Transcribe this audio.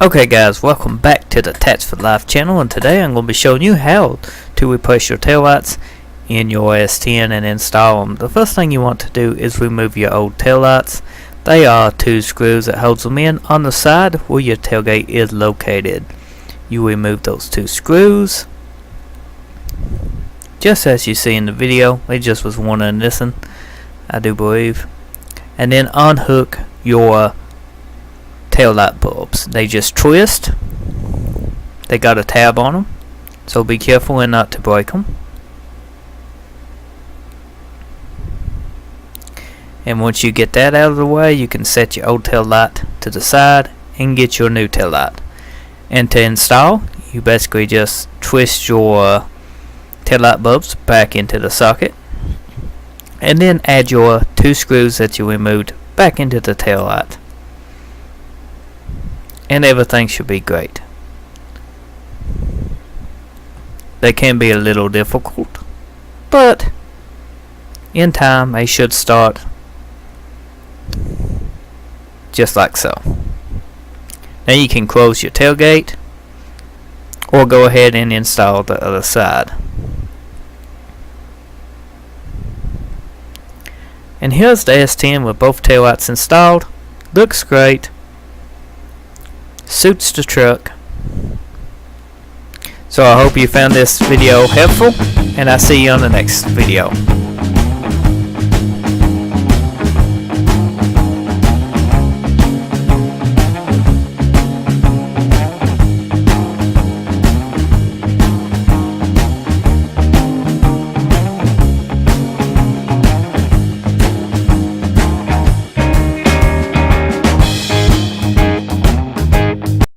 Okay guys, welcome back to the TattsForLife channel, and today I'm going to be showing you how to replace your taillights in your S10 and install them. The first thing you want to do is remove your old taillights. They are two screws that holds them in on the side where your tailgate is located. You remove those two screws, just as you see in the video. They just was one and missing, I do believe. And then unhook your tail light bulbs. They just twist. They got a tab on them, so be careful and not to break them. And once you get that out of the way, you can set your old tail light to the side and get your new tail light. And to install, you basically just twist your tail light bulbs back into the socket, and then add your two screws that you removed back into the tail light, and everything should be great. They can be a little difficult, but in time they should start just like so. Now you can close your tailgate or go ahead and install the other side. And here's the S10 with both taillights installed. Looks great. Suits the truck. So I hope you found this video helpful, and I'll see you on the next video.